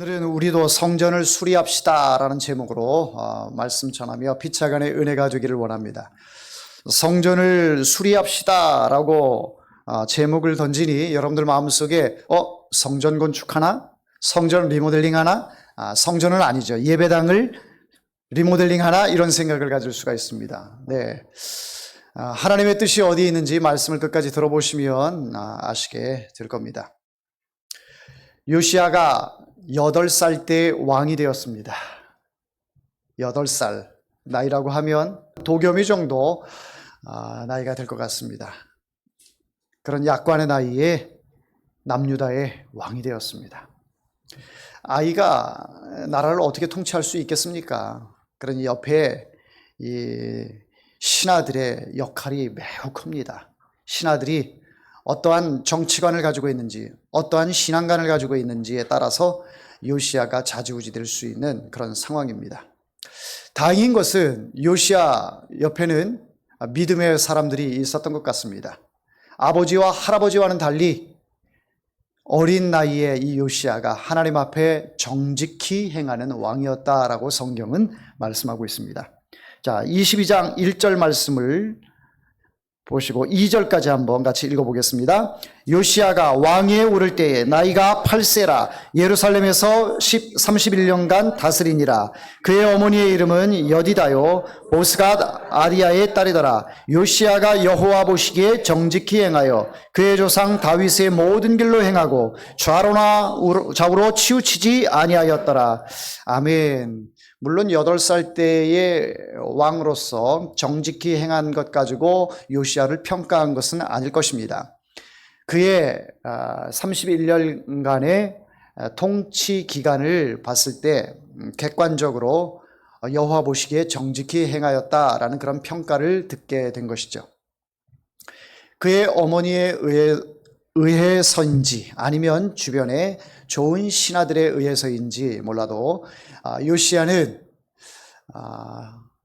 오늘은 우리도 성전을 수리합시다라는 제목으로 말씀 전하며 피차간의 은혜가 되기를 원합니다. 성전을 수리합시다라고 제목을 던지니 여러분들 마음속에 성전 건축하나? 성전 리모델링하나? 성전은 아니죠. 예배당을 리모델링하나? 이런 생각을 가질 수가 있습니다. 네, 하나님의 뜻이 어디에 있는지 말씀을 끝까지 들어보시면 아시게 될 겁니다. 요시야가 8살 때 왕이 되었습니다. 8살 나이라고 하면 도겸이 정도 나이가 될 것 같습니다. 그런 약관의 나이에 남유다의 왕이 되었습니다. 아이가 나라를 어떻게 통치할 수 있겠습니까? 그러니 옆에 이 신하들의 역할이 매우 큽니다. 신하들이 어떠한 정치관을 가지고 있는지, 어떠한 신앙관을 가지고 있는지에 따라서 요시야가 좌지우지될 수 있는 그런 상황입니다. 다행인 것은 요시야 옆에는 믿음의 사람들이 있었던 것 같습니다. 아버지와 할아버지와는 달리 어린 나이에 이 요시야가 하나님 앞에 정직히 행하는 왕이었다라고 성경은 말씀하고 있습니다. 자, 22장 1절 말씀을 보시고 2절까지 한번 같이 읽어보겠습니다. 요시야가 왕위에 오를 때에 나이가 8세라 예루살렘에서 31년간 다스리니라. 그의 어머니의 이름은 여디다요 보스갓 아디야의 딸이더라. 요시야가 여호와 보시기에 정직히 행하여 그의 조상 다윗의 모든 길로 행하고 좌로나 좌우로 치우치지 아니하였더라. 아멘. 물론 8살 때의 왕으로서 정직히 행한 것 가지고 요시야를 평가한 것은 아닐 것입니다. 그의 31년간의 통치 기간을 봤을 때 객관적으로 여호와 보시기에 정직히 행하였다라는 그런 평가를 듣게 된 것이죠. 그의 어머니에 의해서인지 아니면 주변에 좋은 신하들에 의해서인지 몰라도 요시야는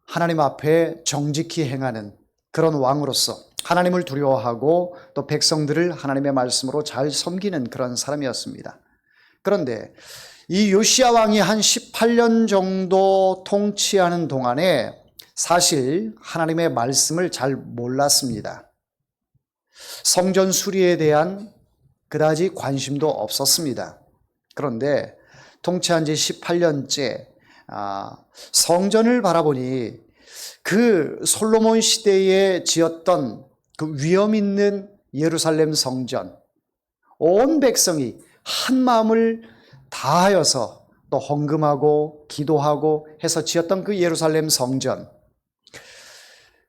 하나님 앞에 정직히 행하는 그런 왕으로서 하나님을 두려워하고 또 백성들을 하나님의 말씀으로 잘 섬기는 그런 사람이었습니다. 그런데 이 요시야 왕이 한 18년 정도 통치하는 동안에 사실 하나님의 말씀을 잘 몰랐습니다. 성전 수리에 대한 그다지 관심도 없었습니다. 그런데 통치한 지 18년째 성전을 바라보니 그 솔로몬 시대에 지었던 그 위엄 있는 예루살렘 성전, 온 백성이 한 마음을 다하여서 또 헌금하고 기도하고 해서 지었던 그 예루살렘 성전,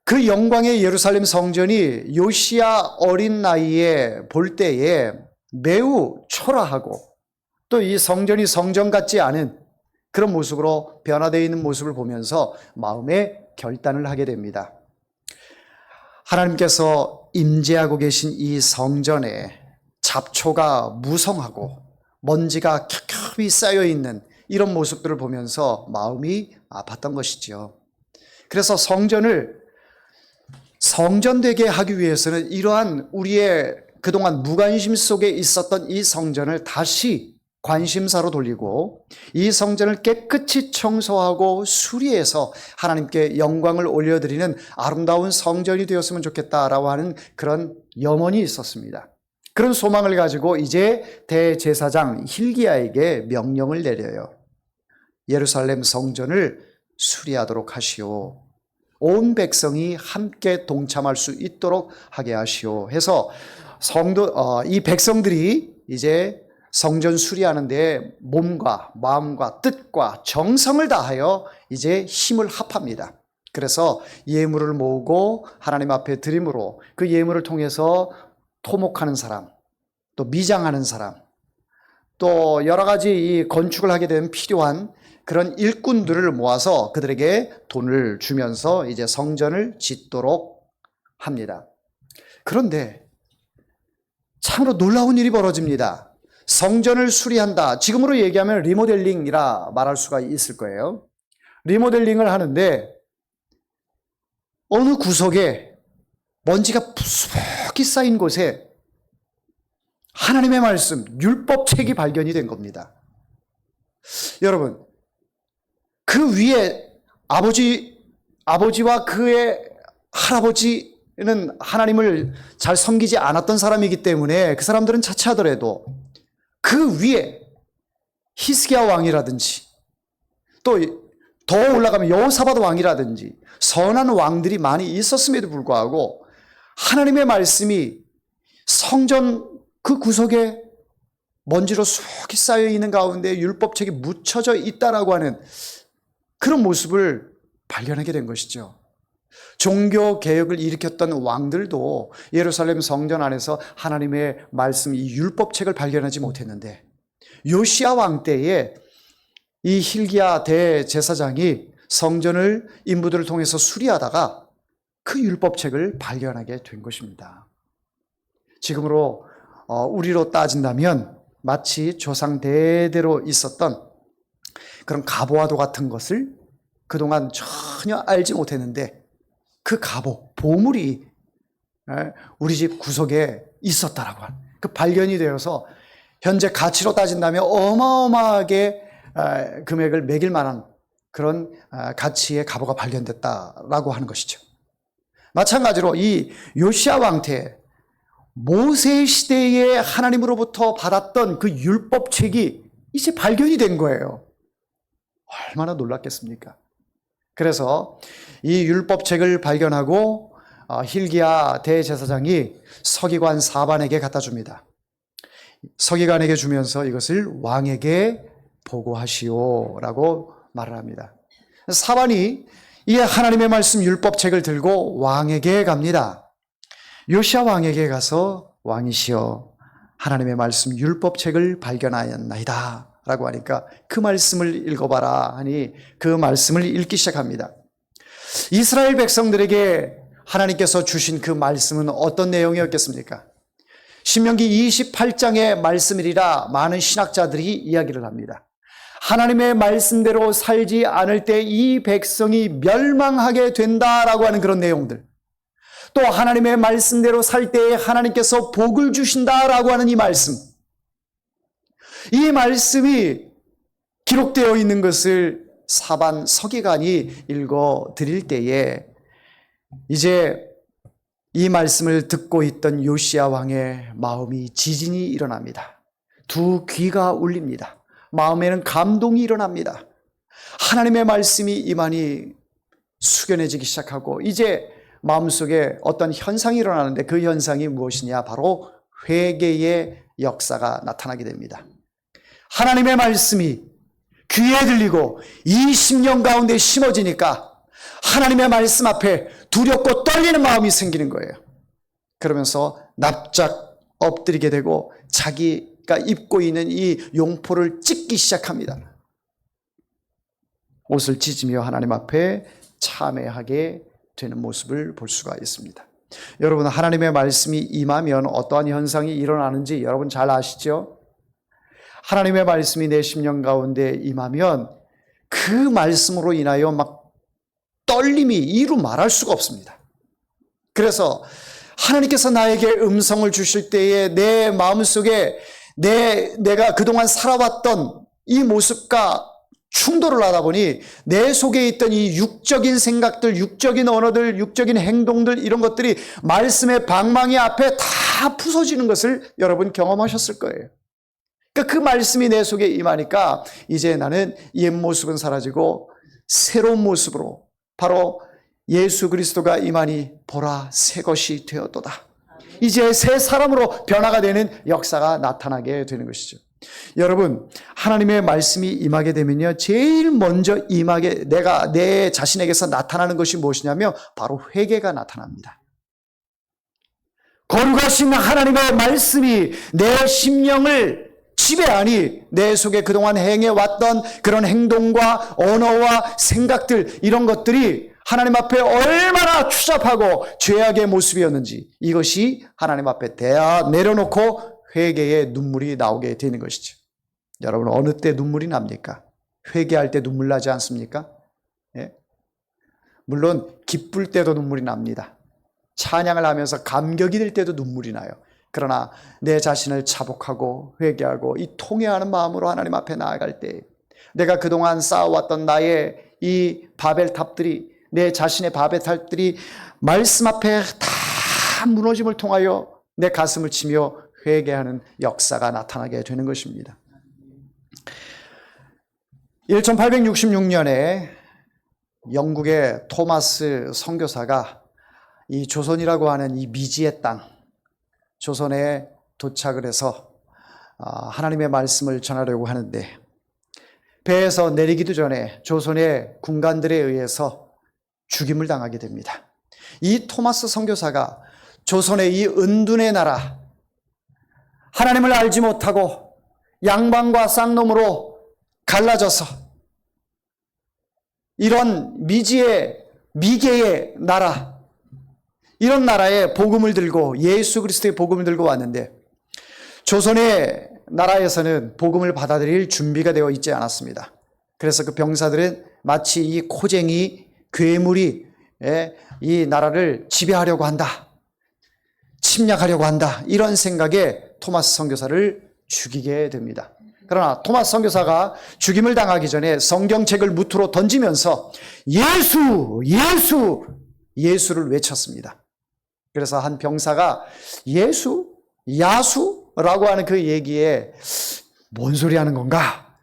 그 영광의 예루살렘 성전이 요시야 어린 나이에 볼 때에 매우 초라하고 또 이 성전이 성전 같지 않은 그런 모습으로 변화되어 있는 모습을 보면서 마음에 결단을 하게 됩니다. 하나님께서 임재하고 계신 이 성전에 잡초가 무성하고 먼지가 켜켜이 쌓여있는 이런 모습들을 보면서 마음이 아팠던 것이죠. 그래서 성전을 성전되게 하기 위해서는 이러한 우리의 그동안 무관심 속에 있었던 이 성전을 다시 관심사로 돌리고 이 성전을 깨끗이 청소하고 수리해서 하나님께 영광을 올려드리는 아름다운 성전이 되었으면 좋겠다라고 하는 그런 염원이 있었습니다. 그런 소망을 가지고 이제 대제사장 hil기야에게 명령을 내려요. 예루살렘 성전을 수리하도록 하시오. 온 백성이 함께 동참할 수 있도록 하게 하시오 해서 이 백성들이 이제 성전 수리하는데 몸과 마음과 뜻과 정성을 다하여 이제 힘을 합합니다. 그래서 예물을 모으고 하나님 앞에 드림으로 그 예물을 통해서 토목하는 사람, 또 미장하는 사람, 또 여러 가지 이 건축을 하게 되면 필요한 그런 일꾼들을 모아서 그들에게 돈을 주면서 이제 성전을 짓도록 합니다. 그런데 참으로 놀라운 일이 벌어집니다. 성전을 수리한다. 지금으로 얘기하면 리모델링이라 말할 수가 있을 거예요. 리모델링을 하는데 어느 구석에 먼지가 수북히 쌓인 곳에 하나님의 말씀, 율법책이 발견이 된 겁니다. 여러분, 그 위에 아버지와 그의 할아버지는 하나님을 잘 섬기지 않았던 사람이기 때문에 그 사람들은 자취하더라도 그 위에 히스기야 왕이라든지 또 더 올라가면 여호사밧 왕이라든지 선한 왕들이 많이 있었음에도 불구하고 하나님의 말씀이 성전 그 구석에 먼지로 수북이 쌓여 있는 가운데 율법책이 묻혀져 있다라고 하는 그런 모습을 발견하게 된 것이죠. 종교 개혁을 일으켰던 왕들도 예루살렘 성전 안에서 하나님의 말씀, 이 율법책을 발견하지 못했는데 요시야 왕 때에 이 hil기야 대제사장이 성전을 인부들을 통해서 수리하다가 그 율법책을 발견하게 된 것입니다. 지금으로 우리로 따진다면 마치 조상 대대로 있었던 그런 가보와도 같은 것을 그동안 전혀 알지 못했는데 그 가보, 보물이 우리 집 구석에 있었다라고 하는 그 발견이 되어서 현재 가치로 따진다면 어마어마하게 금액을 매길 만한 그런 가치의 가보가 발견됐다라고 하는 것이죠. 마찬가지로 이 요시야 왕 때 모세 시대에 하나님으로부터 받았던 그 율법책이 이제 발견이 된 거예요. 얼마나 놀랐겠습니까? 그래서 이 율법책을 발견하고 hil기야 대제사장이 서기관 사반에게 갖다 줍니다. 서기관에게 주면서 이것을 왕에게 보고하시오라고 말을 합니다. 사반이 이 하나님의 말씀 율법책을 들고 왕에게 갑니다. 요시야 왕에게 가서 왕이시여 하나님의 말씀 율법책을 발견하였나이다 라고 하니까 그 말씀을 읽어봐라 하니 그 말씀을 읽기 시작합니다. 이스라엘 백성들에게 하나님께서 주신 그 말씀은 어떤 내용이었겠습니까? 신명기 28장의 말씀이라 많은 신학자들이 이야기를 합니다. 하나님의 말씀대로 살지 않을 때 이 백성이 멸망하게 된다라고 하는 그런 내용들, 또 하나님의 말씀대로 살 때에 하나님께서 복을 주신다라고 하는 이 말씀, 이 말씀이 기록되어 있는 것을 사반 서기관이 읽어 드릴 때에 이제 이 말씀을 듣고 있던 요시야 왕의 마음이 지진이 일어납니다. 두 귀가 울립니다. 마음에는 감동이 일어납니다. 하나님의 말씀이 이만히 숙연해지기 시작하고 이제 마음속에 어떤 현상이 일어나는데 그 현상이 무엇이냐? 바로 회개의 역사가 나타나게 됩니다. 하나님의 말씀이 귀에 들리고 이 심령 가운데 심어지니까 하나님의 말씀 앞에 두렵고 떨리는 마음이 생기는 거예요. 그러면서 납작 엎드리게 되고 자기가 입고 있는 이 용포를 찢기 시작합니다. 옷을 찢으며 하나님 앞에 참회하게 되는 모습을 볼 수가 있습니다. 여러분, 하나님의 말씀이 임하면 어떠한 현상이 일어나는지 여러분 잘 아시죠? 하나님의 말씀이 내 심령 가운데 임하면 그 말씀으로 인하여 막 떨림이 이루 말할 수가 없습니다. 그래서 하나님께서 나에게 음성을 주실 때에 내 마음속에 내가 그동안 살아왔던 이 모습과 충돌을 하다 보니 내 속에 있던 이 육적인 생각들, 육적인 언어들, 육적인 행동들 이런 것들이 말씀의 방망이 앞에 다 부서지는 것을 여러분 경험하셨을 거예요. 그러니까 그 말씀이 내 속에 임하니까 이제 나는 옛 모습은 사라지고 새로운 모습으로 바로 예수 그리스도가 임하니 보라 새 것이 되었도다. 이제 새 사람으로 변화가 되는 역사가 나타나게 되는 것이죠. 여러분, 하나님의 말씀이 임하게 되면요, 제일 먼저 임하게 내가 내 자신에게서 나타나는 것이 무엇이냐면 바로 회개가 나타납니다. 거룩하신 하나님의 말씀이 내 심령을 지배하니 내 속에 그동안 행해왔던 그런 행동과 언어와 생각들 이런 것들이 하나님 앞에 얼마나 추잡하고 죄악의 모습이었는지 이것이 하나님 앞에 내려놓고 회개의 눈물이 나오게 되는 것이죠. 여러분, 어느 때 눈물이 납니까? 회개할 때 눈물 나지 않습니까? 예? 물론 기쁠 때도 눈물이 납니다. 찬양을 하면서 감격이 될 때도 눈물이 나요. 그러나 내 자신을 자복하고 회개하고 이 통회하는 마음으로 하나님 앞에 나아갈 때 내가 그동안 쌓아왔던 나의 이 바벨탑들이, 내 자신의 바벨탑들이 말씀 앞에 다 무너짐을 통하여 내 가슴을 치며 회개하는 역사가 나타나게 되는 것입니다. 1866년에 영국의 토마스 선교사가 이 조선이라고 하는 이 미지의 땅, 조선에 도착을 해서 하나님의 말씀을 전하려고 하는데, 배에서 내리기도 전에 조선의 군관들에 의해서 죽임을 당하게 됩니다. 이 토마스 선교사가 조선의 이 은둔의 나라, 하나님을 알지 못하고 양반과 쌍놈으로 갈라져서 이런 미개의 나라, 이런 나라에 복음을 들고, 예수 그리스도의 복음을 들고 왔는데, 조선의 나라에서는 복음을 받아들일 준비가 되어 있지 않았습니다. 그래서 그 병사들은 마치 이 코쟁이 괴물이 이 나라를 지배하려고 한다, 침략하려고 한다, 이런 생각에 토마스 선교사를 죽이게 됩니다. 그러나 토마스 선교사가 죽임을 당하기 전에 성경책을 무트로 던지면서 예수, 예수, 예수를 외쳤습니다. 그래서 한 병사가 예수, 야수라고 하는 그 얘기에 뭔 소리 하는 건가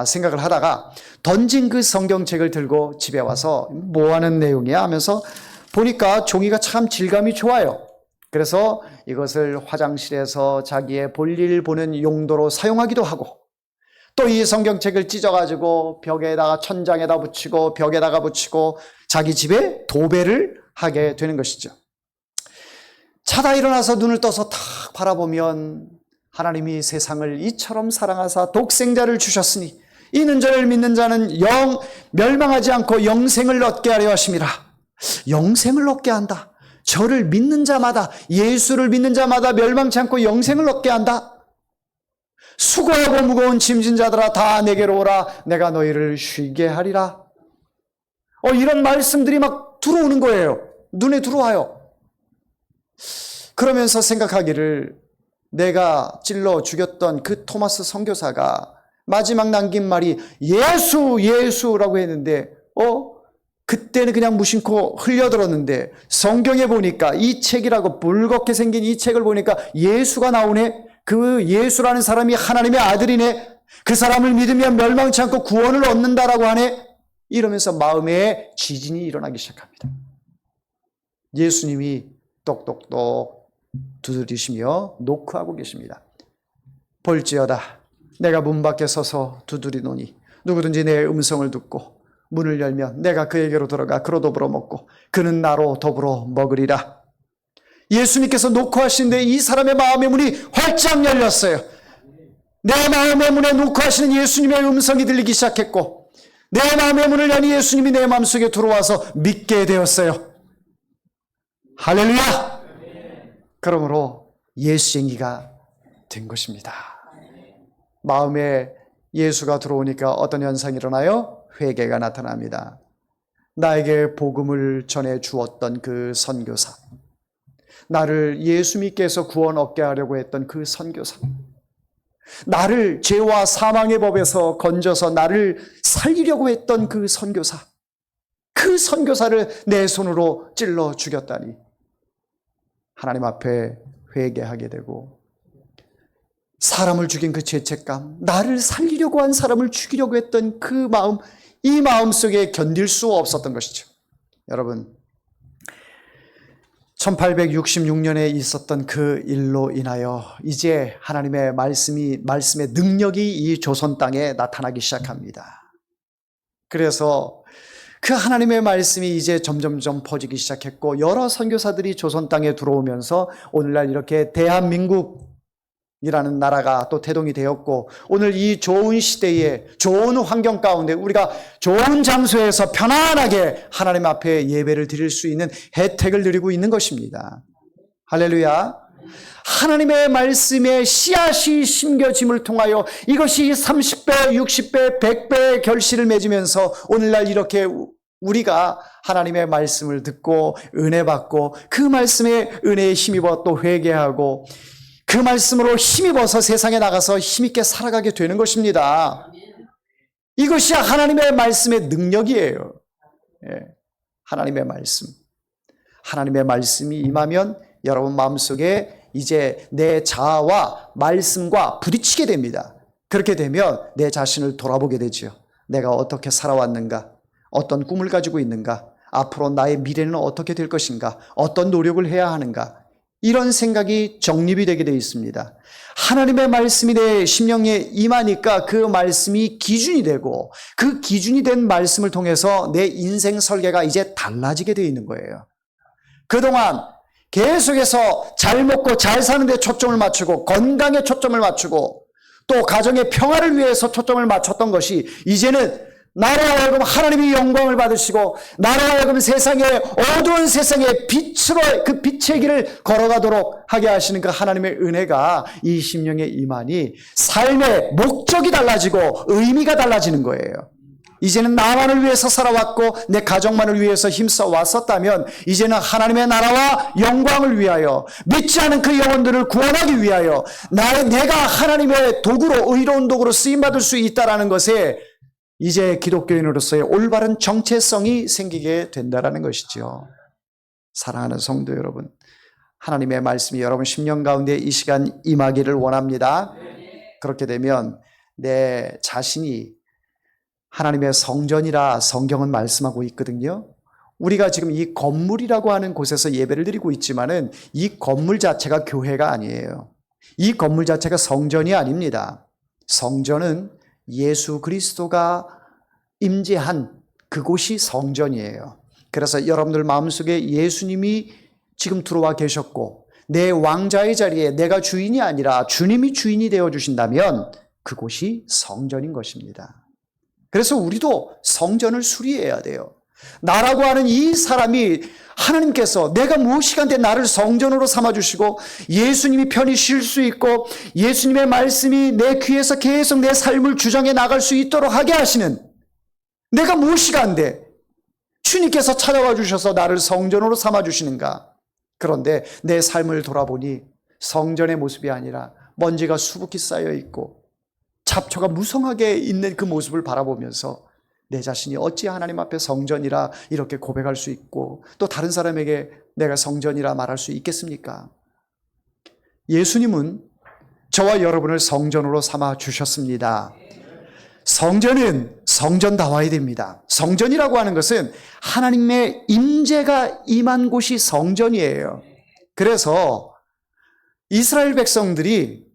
생각을 하다가 던진 그 성경책을 들고 집에 와서 뭐 하는 내용이야 하면서 보니까 종이가 참 질감이 좋아요. 그래서 이것을 화장실에서 자기의 볼일 보는 용도로 사용하기도 하고, 또 이 성경책을 찢어가지고 벽에다가, 천장에다 붙이고 벽에다가 붙이고 자기 집에 도배를 하게 되는 것이죠. 자다 일어나서 눈을 떠서 탁 바라보면 하나님이 세상을 이처럼 사랑하사 독생자를 주셨으니 이는 저를 믿는 자는 멸망하지 않고 영생을 얻게 하려 하심이라. 영생을 얻게 한다. 저를 믿는 자마다, 예수를 믿는 자마다 멸망치 않고 영생을 얻게 한다. 수고하고 무거운 짐진 자들아 다 내게로 오라. 내가 너희를 쉬게 하리라. 이런 말씀들이 막 들어오는 거예요. 눈에 들어와요. 그러면서 생각하기를, 내가 찔러 죽였던 그 토마스 선교사가 마지막 남긴 말이 예수, 예수라고 했는데 그때는 그냥 무심코 흘려들었는데 성경에 보니까 이 책이라고 붉게 생긴 이 책을 보니까 예수가 나오네. 그 예수라는 사람이 하나님의 아들이네. 그 사람을 믿으면 멸망치 않고 구원을 얻는다라고 하네. 이러면서 마음에 지진이 일어나기 시작합니다. 예수님이 똑똑똑 두드리시며 노크하고 계십니다. 볼지어다 내가 문 밖에 서서 두드리노니 누구든지 내 음성을 듣고 문을 열면 내가 그에게로 들어가 그로 더불어 먹고 그는 나로 더불어 먹으리라. 예수님께서 노크하시는데 이 사람의 마음의 문이 활짝 열렸어요. 내 마음의 문에 노크하시는 예수님의 음성이 들리기 시작했고, 내 마음의 문을 여니 예수님이 내 마음속에 들어와서 믿게 되었어요. 할렐루야! 그러므로 예수쟁이가 된 것입니다. 마음에 예수가 들어오니까 어떤 현상이 일어나요? 회개가 나타납니다. 나에게 복음을 전해 주었던 그 선교사, 나를 예수 믿게 해서 구원 얻게 하려고 했던 그 선교사, 나를 죄와 사망의 법에서 건져서 나를 살리려고 했던 그 선교사, 그 선교사를 내 손으로 찔러 죽였다니 하나님 앞에 회개하게 되고, 사람을 죽인 그 죄책감, 나를 살리려고 한 사람을 죽이려고 했던 그 마음, 이 마음 속에 견딜 수 없었던 것이죠. 여러분, 1866년에 있었던 그 일로 인하여 이제 하나님의 말씀의 능력이 이 조선 땅에 나타나기 시작합니다. 그래서 그 하나님의 말씀이 이제 점점점 퍼지기 시작했고, 여러 선교사들이 조선 땅에 들어오면서 오늘날 이렇게 대한민국이라는 나라가 또 태동이 되었고, 오늘 이 좋은 시대에 좋은 환경 가운데 우리가 좋은 장소에서 편안하게 하나님 앞에 예배를 드릴 수 있는 혜택을 누리고 있는 것입니다. 할렐루야. 하나님의 말씀에 씨앗이 심겨짐을 통하여 이것이 30배, 60배, 100배의 결실을 맺으면서 오늘날 이렇게 우리가 하나님의 말씀을 듣고 은혜 받고 그 말씀에 은혜에 힘입어 또 회개하고 그 말씀으로 힘입어서 세상에 나가서 힘있게 살아가게 되는 것입니다. 이것이 하나님의 말씀의 능력이에요. 예, 하나님의 말씀. 하나님의 말씀이 임하면 여러분 마음속에 이제 내 자아와 말씀과 부딪히게 됩니다. 그렇게 되면 내 자신을 돌아보게 되죠. 내가 어떻게 살아왔는가? 어떤 꿈을 가지고 있는가? 앞으로 나의 미래는 어떻게 될 것인가? 어떤 노력을 해야 하는가? 이런 생각이 정립이 되게 되어 있습니다. 하나님의 말씀이 내 심령에 임하니까 그 말씀이 기준이 되고 그 기준이 된 말씀을 통해서 내 인생 설계가 이제 달라지게 되어 있는 거예요. 그동안 계속해서 잘 먹고 잘 사는 데 초점을 맞추고 건강에 초점을 맞추고 또 가정의 평화를 위해서 초점을 맞췄던 것이 이제는 나로 하여금 하나님의 영광을 받으시고 나로 하여금 세상의 어두운 세상의 빛으로 그 빛의 길을 걸어가도록 하게 하시는 그 하나님의 은혜가 이 심령에 임하니 삶의 목적이 달라지고 의미가 달라지는 거예요. 이제는 나만을 위해서 살아왔고 내 가정만을 위해서 힘써 왔었다면 이제는 하나님의 나라와 영광을 위하여 믿지 않은 그 영혼들을 구원하기 위하여 내가 하나님의 도구로 의로운 도구로 쓰임받을 수 있다는 것에 이제 기독교인으로서의 올바른 정체성이 생기게 된다는 것이죠. 사랑하는 성도 여러분, 하나님의 말씀이 여러분 심령 가운데 이 시간 임하기를 원합니다. 그렇게 되면 내 자신이 하나님의 성전이라 성경은 말씀하고 있거든요. 우리가 지금 이 건물이라고 하는 곳에서 예배를 드리고 있지만은 이 건물 자체가 교회가 아니에요. 이 건물 자체가 성전이 아닙니다. 성전은 예수 그리스도가 임재한 그곳이 성전이에요. 그래서 여러분들 마음속에 예수님이 지금 들어와 계셨고 내 왕자의 자리에 내가 주인이 아니라 주님이 주인이 되어주신다면 그곳이 성전인 것입니다. 그래서 우리도 성전을 수리해야 돼요. 나라고 하는 이 사람이 하나님께서 내가 무엇이간데 나를 성전으로 삼아주시고 예수님이 편히 쉴 수 있고 예수님의 말씀이 내 귀에서 계속 내 삶을 주장해 나갈 수 있도록 하게 하시는 내가 무엇이간데 주님께서 찾아와 주셔서 나를 성전으로 삼아주시는가? 그런데 내 삶을 돌아보니 성전의 모습이 아니라 먼지가 수북히 쌓여 있고 잡초가 무성하게 있는 그 모습을 바라보면서 내 자신이 어찌 하나님 앞에 성전이라 이렇게 고백할 수 있고 또 다른 사람에게 내가 성전이라 말할 수 있겠습니까? 예수님은 저와 여러분을 성전으로 삼아 주셨습니다. 성전은 성전다워야 됩니다. 성전이라고 하는 것은 하나님의 임재가 임한 곳이 성전이에요. 그래서 이스라엘 백성들이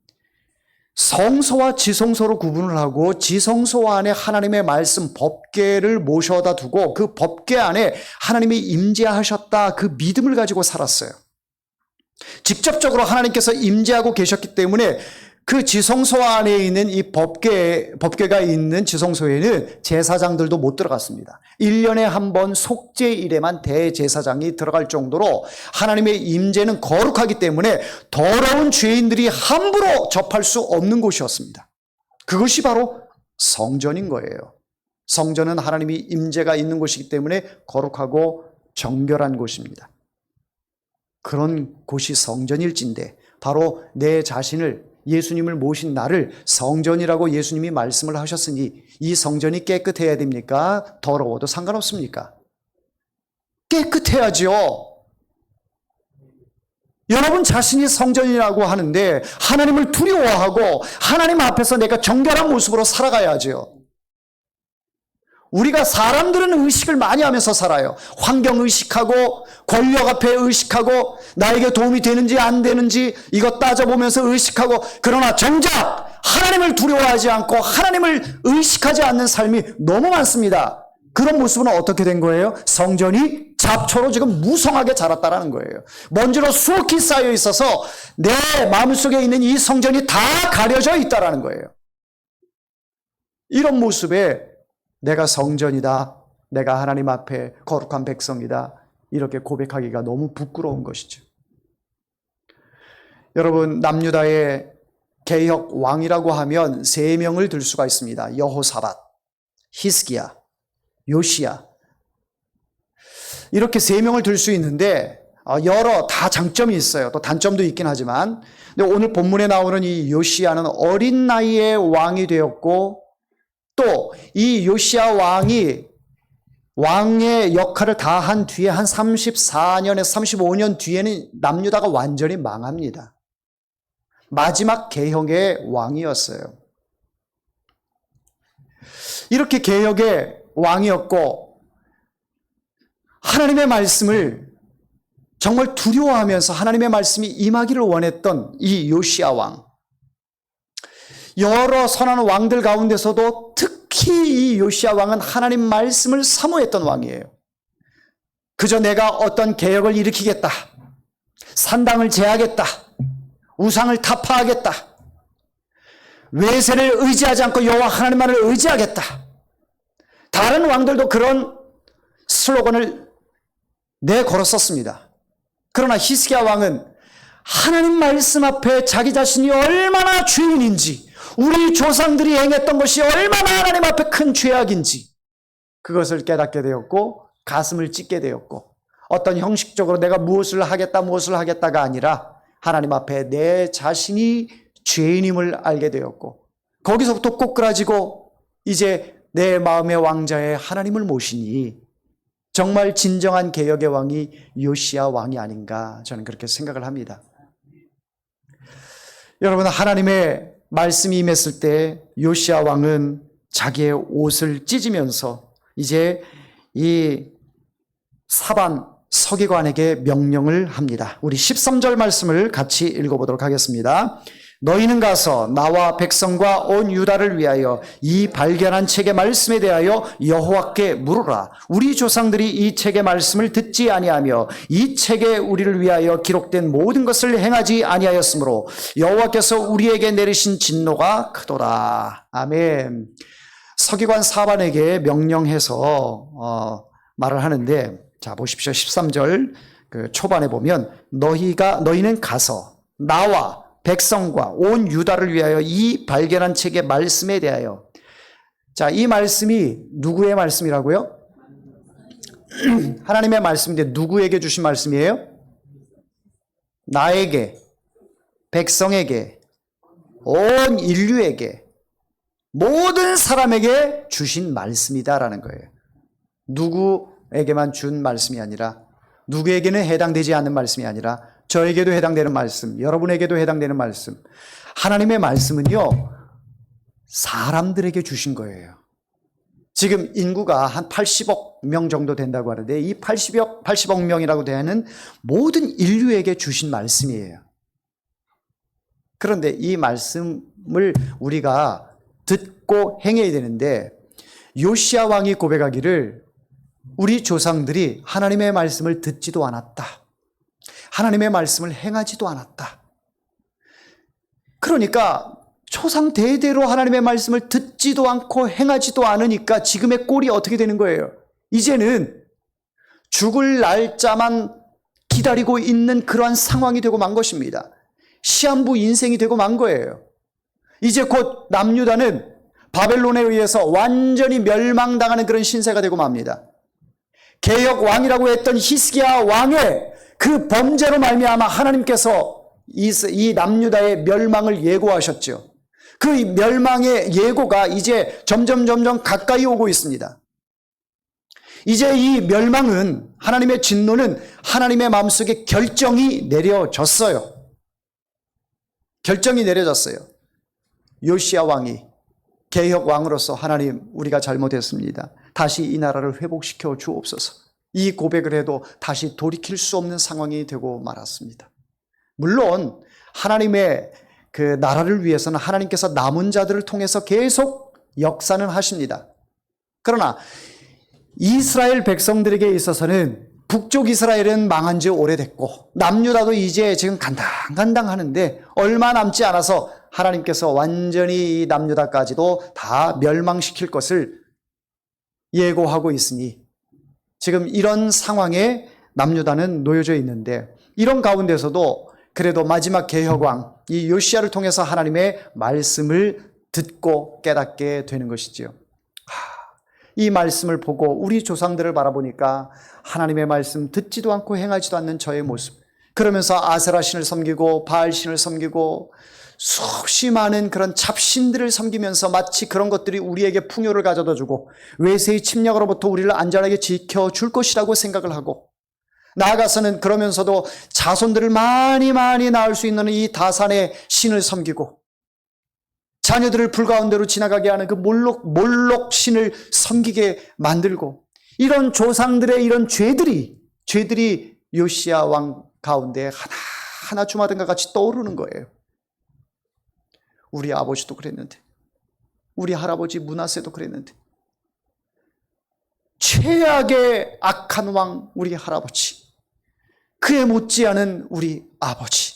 성소와 지성소로 구분을 하고 지성소 안에 하나님의 말씀 법궤를 모셔다 두고 그 법궤 안에 하나님이 임재하셨다 그 믿음을 가지고 살았어요. 직접적으로 하나님께서 임재하고 계셨기 때문에 그 지성소 안에 있는 이 법궤가 있는 지성소에는 제사장들도 못 들어갔습니다. 1년에 한 번 속죄일에만 대제사장이 들어갈 정도로 하나님의 임재는 거룩하기 때문에 더러운 죄인들이 함부로 접할 수 없는 곳이었습니다. 그것이 바로 성전인 거예요. 성전은 하나님이 임재가 있는 곳이기 때문에 거룩하고 정결한 곳입니다. 그런 곳이 성전일진데 바로 내 자신을 예수님을 모신 나를 성전이라고 예수님이 말씀을 하셨으니 이 성전이 깨끗해야 됩니까? 더러워도 상관없습니까? 깨끗해야죠. 여러분 자신이 성전이라고 하는데 하나님을 두려워하고 하나님 앞에서 내가 정결한 모습으로 살아가야죠. 우리가 사람들은 의식을 많이 하면서 살아요. 환경 의식하고 권력 앞에 의식하고 나에게 도움이 되는지 안 되는지 이거 따져보면서 의식하고 그러나 정작 하나님을 두려워하지 않고 하나님을 의식하지 않는 삶이 너무 많습니다. 그런 모습은 어떻게 된 거예요? 성전이 잡초로 지금 무성하게 자랐다는 거예요. 먼지로 수억히 쌓여 있어서 내 마음속에 있는 이 성전이 다 가려져 있다는 거예요. 이런 모습에 내가 성전이다. 내가 하나님 앞에 거룩한 백성이다. 이렇게 고백하기가 너무 부끄러운 것이죠. 여러분 남유다의 개혁 왕이라고 하면 3명을 들 수가 있습니다. 여호사밧, 히스기야, 요시야. 이렇게 3명을 들 수 있는데 여러 다 장점이 있어요. 또 단점도 있긴 하지만 근데 오늘 본문에 나오는 이 요시야는 어린 나이에 왕이 되었고 또 이 요시야 왕이 왕의 역할을 다 한 뒤에 한 34년에서 35년 뒤에는 남유다가 완전히 망합니다. 마지막 개혁의 왕이었어요. 이렇게 개혁의 왕이었고 하나님의 말씀을 정말 두려워하면서 하나님의 말씀이 임하기를 원했던 이 요시야 왕. 여러 선한 왕들 가운데서도 특히 이 요시야 왕은 하나님 말씀을 사모했던 왕이에요. 그저 내가 어떤 개혁을 일으키겠다. 산당을 제하겠다. 우상을 타파하겠다. 외세를 의지하지 않고 여호와 하나님만을 의지하겠다. 다른 왕들도 그런 슬로건을 내걸었었습니다. 그러나 히스기야 왕은 하나님 말씀 앞에 자기 자신이 얼마나 죄인인지, 우리 조상들이 행했던 것이 얼마나 하나님 앞에 큰 죄악인지 그것을 깨닫게 되었고 가슴을 찢게 되었고, 어떤 형식적으로 내가 무엇을 하겠다가 아니라 하나님 앞에 내 자신이 죄인임을 알게 되었고, 거기서부터 꼬꾸라지고 이제 내 마음의 왕자에 하나님을 모시니 정말 진정한 개혁의 왕이 요시야 왕이 아닌가, 저는 그렇게 생각을 합니다. 여러분, 하나님의 말씀이 임했을 때 요시야 왕은 자기의 옷을 찢으면서 이제 이 사반 서기관에게 명령을 합니다. 우리 13절 말씀을 같이 읽어보도록 하겠습니다. 너희는 가서 나와 백성과 온 유다를 위하여 이 발견한 책의 말씀에 대하여 여호와께 물으라. 우리 조상들이 이 책의 말씀을 듣지 아니하며 이 책에 우리를 위하여 기록된 모든 것을 행하지 아니하였으므로 여호와께서 우리에게 내리신 진노가 크도다. 아멘. 서기관 사반에게 명령해서 말을 하는데, 자 보십시오. 13절 그 초반에 보면 너희는 가서 나와 백성과 온 유다를 위하여 이 발견한 책의 말씀에 대하여. 자, 이 말씀이 누구의 말씀이라고요? 하나님의 말씀인데 누구에게 주신 말씀이에요? 나에게, 백성에게, 온 인류에게, 모든 사람에게 주신 말씀이다라는 거예요. 누구에게만 준 말씀이 아니라, 누구에게는 해당되지 않는 말씀이 아니라 저에게도 해당되는 말씀, 여러분에게도 해당되는 말씀. 하나님의 말씀은요, 사람들에게 주신 거예요. 지금 인구가 한 80억 명 정도 된다고 하는데 이 80억 명이라고 되는 모든 인류에게 주신 말씀이에요. 그런데 이 말씀을 우리가 듣고 행해야 되는데, 요시야 왕이 고백하기를 우리 조상들이 하나님의 말씀을 듣지도 않았다. 하나님의 말씀을 행하지도 않았다. 그러니까 조상 대대로 하나님의 말씀을 듣지도 않고 행하지도 않으니까 지금의 꼴이 어떻게 되는 거예요? 이제는 죽을 날짜만 기다리고 있는 그러한 상황이 되고 만 것입니다. 시한부 인생이 되고 만 거예요. 이제 곧 남유다는 바벨론에 의해서 완전히 멸망당하는 그런 신세가 되고 맙니다. 개혁 왕이라고 했던 히스기야 왕의 그 범죄로 말미암아 하나님께서 이 남유다의 멸망을 예고하셨죠. 그 멸망의 예고가 이제 점점 가까이 오고 있습니다. 이제 이 멸망은, 하나님의 진노는 하나님의 마음속에 결정이 내려졌어요. 결정이 내려졌어요. 요시야 왕이 개혁 왕으로서 하나님, 우리가 잘못했습니다. 다시 이 나라를 회복시켜 주옵소서. 이 고백을 해도 다시 돌이킬 수 없는 상황이 되고 말았습니다. 물론 하나님의 그 나라를 위해서는 하나님께서 남은 자들을 통해서 계속 역사는 하십니다. 그러나 이스라엘 백성들에게 있어서는 북쪽 이스라엘은 망한 지 오래됐고 남유다도 이제 지금 간당간당 하는데 얼마 남지 않아서 하나님께서 완전히 이 남유다까지도 다 멸망시킬 것을 예고하고 있으니 지금 이런 상황에 남유다는 놓여져 있는데, 이런 가운데서도 그래도 마지막 개혁왕 이 요시야를 통해서 하나님의 말씀을 듣고 깨닫게 되는 것이지요. 이 말씀을 보고 우리 조상들을 바라보니까 하나님의 말씀 듣지도 않고 행하지도 않는 저의 모습, 그러면서 아세라 신을 섬기고 바알 신을 섬기고 수없이 많은 그런 잡신들을 섬기면서 마치 그런 것들이 우리에게 풍요를 가져다 주고 외세의 침략으로부터 우리를 안전하게 지켜줄 것이라고 생각을 하고, 나아가서는 그러면서도 자손들을 많이 낳을 수 있는 이 다산의 신을 섬기고 자녀들을 불가운데로 지나가게 하는 그 몰록 신을 섬기게 만들고, 이런 조상들의 이런 죄들이 요시야 왕 가운데 하나하나 주마등과 같이 떠오르는 거예요. 우리 아버지도 그랬는데, 우리 할아버지 므낫세도 그랬는데, 최악의 악한 왕 우리 할아버지, 그에 못지않은 우리 아버지,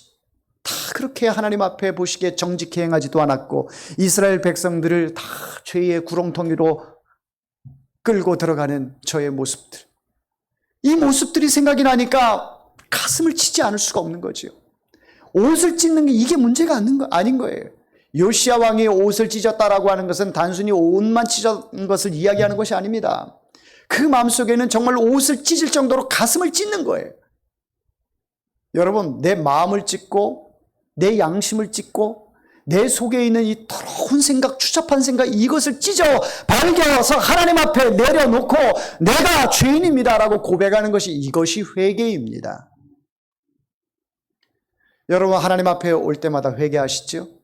다 그렇게 하나님 앞에 보시기에 정직히 행하지도 않았고 이스라엘 백성들을 다 죄의 구렁텅이로 끌고 들어가는 저의 모습들, 이 모습들이 생각이 나니까 가슴을 치지 않을 수가 없는 거죠. 옷을 찢는 게 이게 문제가 아닌 거예요. 요시야 왕이 옷을 찢었다라고 하는 것은 단순히 옷만 찢은 것을 이야기하는 것이 아닙니다. 그 마음속에는 정말 옷을 찢을 정도로 가슴을 찢는 거예요. 여러분, 내 마음을 찢고 내 양심을 찢고 내 속에 있는 이 더러운 생각, 추잡한 생각, 이것을 찢어 발견해서 하나님 앞에 내려놓고 내가 죄인입니다라고 고백하는 것이, 이것이 회개입니다. 여러분, 하나님 앞에 올 때마다 회개하시죠?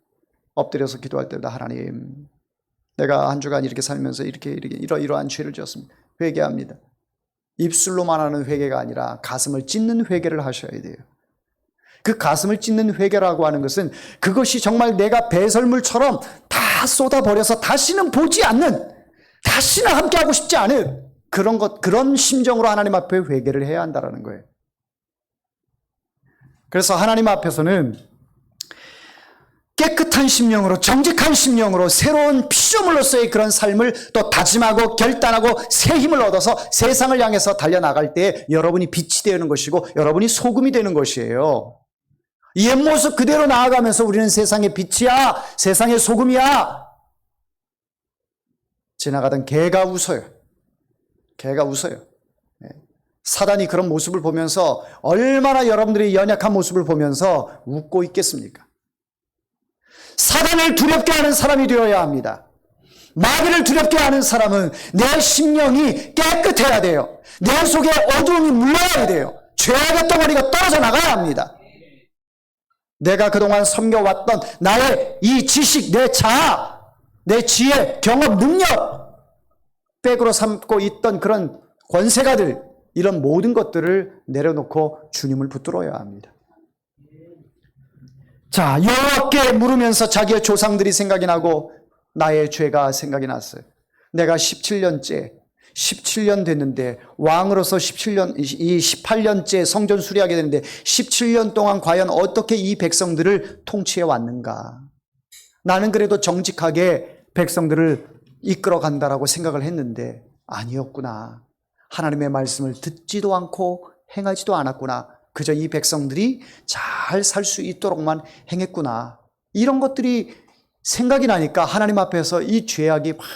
엎드려서 기도할 때마다 하나님, 내가 한 주간 이렇게 살면서 이러이러한 죄를 지었습니다. 회개합니다. 입술로만 하는 회개가 아니라 가슴을 찢는 회개를 하셔야 돼요. 그 가슴을 찢는 회개라고 하는 것은 그것이 정말 내가 배설물처럼 다 쏟아버려서 다시는 보지 않는, 다시는 함께하고 싶지 않은 그런 심정으로 하나님 앞에 회개를 해야 한다는 거예요. 그래서 하나님 앞에서는 깨끗한 심령으로, 정직한 심령으로 새로운 피조물로서의 그런 삶을 또 다짐하고 결단하고 새 힘을 얻어서 세상을 향해서 달려나갈 때 여러분이 빛이 되는 것이고 여러분이 소금이 되는 것이에요. 옛 모습 그대로 나아가면서 우리는 세상의 빛이야, 세상의 소금이야. 지나가던 개가 웃어요. 개가 웃어요. 사단이 그런 모습을 보면서 얼마나 여러분들의 연약한 모습을 보면서 웃고 있겠습니까? 사단을 두렵게 하는 사람이 되어야 합니다. 마귀를 두렵게 하는 사람은 내 심령이 깨끗해야 돼요. 내 속에 어두움이 물러야 돼요. 죄악의 덩어리가 떨어져 나가야 합니다. 내가 그동안 섬겨왔던 나의 이 지식, 내 자아, 내 지혜, 경험, 능력, 백으로 삼고 있던 그런 권세가들, 이런 모든 것들을 내려놓고 주님을 붙들어야 합니다. 자, 여호와께 물으면서 자기의 조상들이 생각이 나고 나의 죄가 생각이 났어요. 내가 17년 됐는데, 왕으로서 18년째 성전 수리하게 되는데 17년 동안 과연 어떻게 이 백성들을 통치해 왔는가? 나는 그래도 정직하게 백성들을 이끌어 간다라고 생각을 했는데 아니었구나. 하나님의 말씀을 듣지도 않고 행하지도 않았구나. 그저 이 백성들이 잘 살 수 있도록만 행했구나. 이런 것들이 생각이 나니까 하나님 앞에서 이 죄악이 막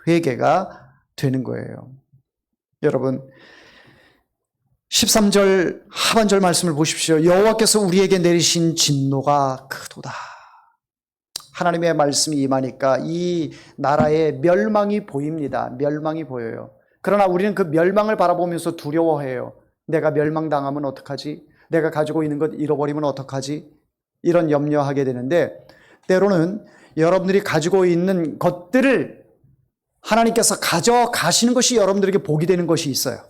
회개가 되는 거예요. 여러분, 13절 하반절 말씀을 보십시오. 여호와께서 우리에게 내리신 진노가 크도다. 하나님의 말씀이 임하니까 이 나라의 멸망이 보입니다. 멸망이 보여요. 그러나 우리는 그 멸망을 바라보면서 두려워해요. 내가 멸망당하면 어떡하지? 내가 가지고 있는 것 잃어버리면 어떡하지? 이런 염려하게 되는데, 때로는 여러분들이 가지고 있는 것들을 하나님께서 가져가시는 것이 여러분들에게 복이 되는 것이 있어요.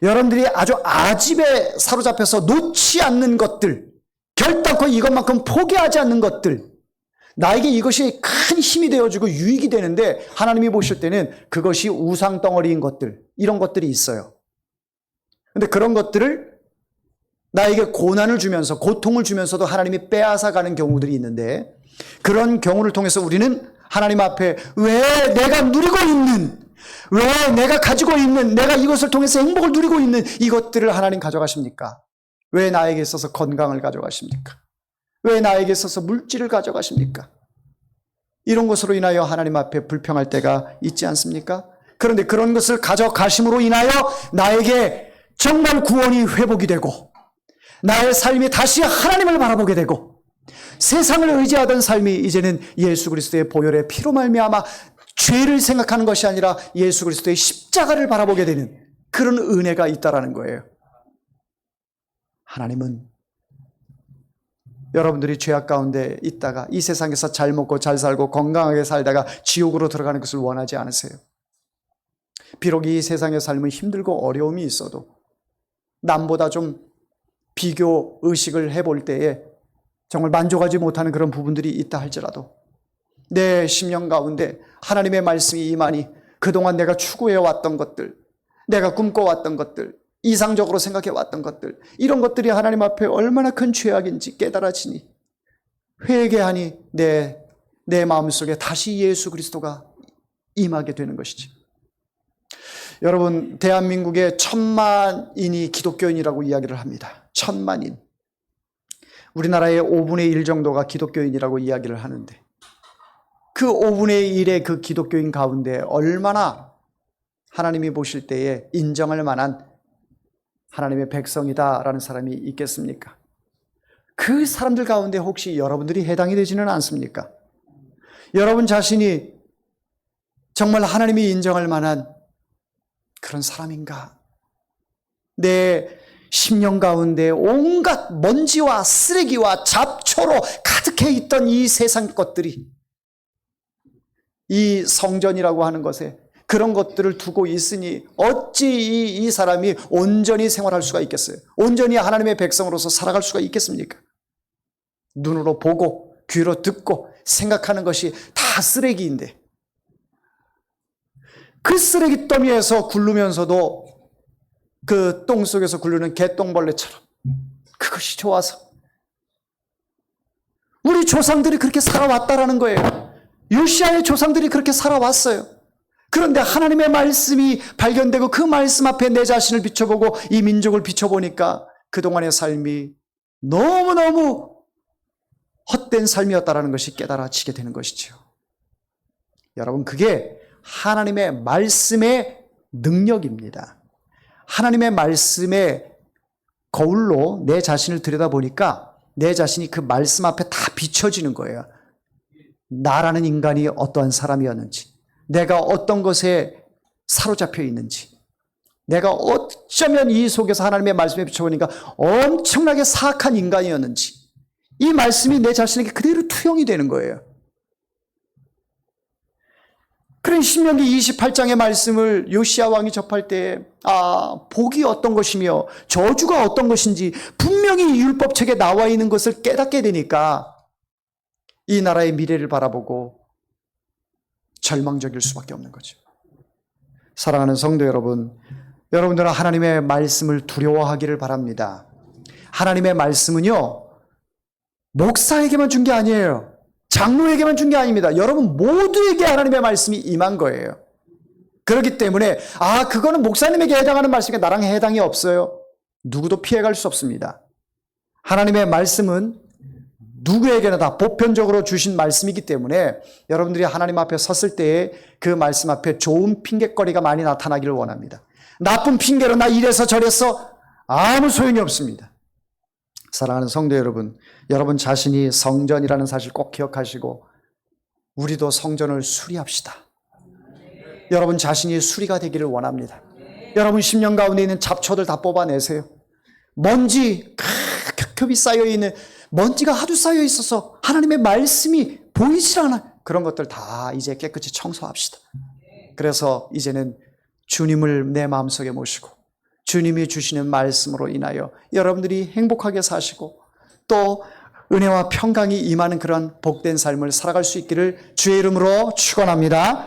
여러분들이 아주 아집에 사로잡혀서 놓지 않는 것들, 결단코 이것만큼 포기하지 않는 것들, 나에게 이것이 큰 힘이 되어주고 유익이 되는데 하나님이 보실 때는 그것이 우상덩어리인 것들, 이런 것들이 있어요. 근데 그런 것들을 나에게 고난을 주면서, 고통을 주면서도 하나님이 빼앗아가는 경우들이 있는데, 그런 경우를 통해서 우리는 하나님 앞에 왜 내가 누리고 있는, 왜 내가 가지고 있는, 내가 이것을 통해서 행복을 누리고 있는 이것들을 하나님 가져가십니까? 왜 나에게 있어서 건강을 가져가십니까? 왜 나에게 있어서 물질을 가져가십니까? 이런 것으로 인하여 하나님 앞에 불평할 때가 있지 않습니까? 그런데 그런 것을 가져가심으로 인하여 나에게 정말 구원이 회복이 되고 나의 삶이 다시 하나님을 바라보게 되고 세상을 의지하던 삶이 이제는 예수 그리스도의 보혈의 피로 말미암아 죄를 생각하는 것이 아니라 예수 그리스도의 십자가를 바라보게 되는 그런 은혜가 있다라는 거예요. 하나님은 여러분들이 죄악 가운데 있다가 이 세상에서 잘 먹고 잘 살고 건강하게 살다가 지옥으로 들어가는 것을 원하지 않으세요. 비록 이 세상의 삶은 힘들고 어려움이 있어도 남보다 좀 비교 의식을 해볼 때에 정말 만족하지 못하는 그런 부분들이 있다 할지라도 내 심령 가운데 하나님의 말씀이 임하니 그동안 내가 추구해왔던 것들, 내가 꿈꿔왔던 것들, 이상적으로 생각해왔던 것들, 이런 것들이 하나님 앞에 얼마나 큰 죄악인지 깨달아지니 회개하니 내 마음속에 다시 예수 그리스도가 임하게 되는 것이지. 여러분, 대한민국에 1000만인이 기독교인이라고 이야기를 합니다. 1000만인. 우리나라의 5분의 1 정도가 기독교인이라고 이야기를 하는데 그 5분의 1의 그 기독교인 가운데 얼마나 하나님이 보실 때에 인정할 만한 하나님의 백성이다라는 사람이 있겠습니까? 그 사람들 가운데 혹시 여러분들이 해당이 되지는 않습니까? 여러분 자신이 정말 하나님이 인정할 만한 그런 사람인가? 내 심령 가운데 온갖 먼지와 쓰레기와 잡초로 가득해 있던 이 세상 것들이 이 성전이라고 하는 것에 그런 것들을 두고 있으니 어찌 이 사람이 온전히 생활할 수가 있겠어요? 온전히 하나님의 백성으로서 살아갈 수가 있겠습니까? 눈으로 보고 귀로 듣고 생각하는 것이 다 쓰레기인데 그 쓰레기 더미에서 굴르면서도 그 똥 속에서 굴르는 개똥벌레처럼 그것이 좋아서 우리 조상들이 그렇게 살아왔다라는 거예요. 요시아의 조상들이 그렇게 살아왔어요. 그런데 하나님의 말씀이 발견되고 그 말씀 앞에 내 자신을 비춰보고 이 민족을 비춰보니까 그동안의 삶이 너무너무 헛된 삶이었다라는 것이 깨달아지게 되는 것이죠. 여러분, 그게 하나님의 말씀의 능력입니다. 하나님의 말씀의 거울로 내 자신을 들여다보니까 내 자신이 그 말씀 앞에 다 비춰지는 거예요. 나라는 인간이 어떠한 사람이었는지, 내가 어떤 것에 사로잡혀 있는지, 내가 어쩌면 이 속에서 하나님의 말씀에 비춰보니까 엄청나게 사악한 인간이었는지, 이 말씀이 내 자신에게 그대로 투영이 되는 거예요. 그런 신명기 28장의 말씀을 요시야 왕이 접할 때 복이 어떤 것이며 저주가 어떤 것인지 분명히 율법책에 나와 있는 것을 깨닫게 되니까 이 나라의 미래를 바라보고 절망적일 수밖에 없는 거죠. 사랑하는 성도 여러분, 여러분들은 하나님의 말씀을 두려워하기를 바랍니다. 하나님의 말씀은요, 목사에게만 준 게 아니에요. 장로에게만 준 게 아닙니다. 여러분 모두에게 하나님의 말씀이 임한 거예요. 그렇기 때문에 그거는 목사님에게 해당하는 말씀이 나랑 해당이 없어요. 누구도 피해갈 수 없습니다. 하나님의 말씀은 누구에게나 다 보편적으로 주신 말씀이기 때문에 여러분들이 하나님 앞에 섰을 때에 그 말씀 앞에 좋은 핑계거리가 많이 나타나기를 원합니다. 나쁜 핑계로 나 이래서 저래서 아무 소용이 없습니다. 사랑하는 성도 여러분, 여러분 자신이 성전이라는 사실 꼭 기억하시고 우리도 성전을 수리합시다. 여러분 자신이 수리가 되기를 원합니다. 여러분 심령 가운데 있는 잡초들 다 뽑아내세요. 먼지 겹겹이 쌓여있는 먼지가 하도 쌓여 있어서 하나님의 말씀이 보이질 않아요. 그런 것들 다 이제 깨끗이 청소합시다. 그래서 이제는 주님을 내 마음속에 모시고 주님이 주시는 말씀으로 인하여 여러분들이 행복하게 사시고 또 은혜와 평강이 임하는 그런 복된 삶을 살아갈 수 있기를 주의 이름으로 축원합니다.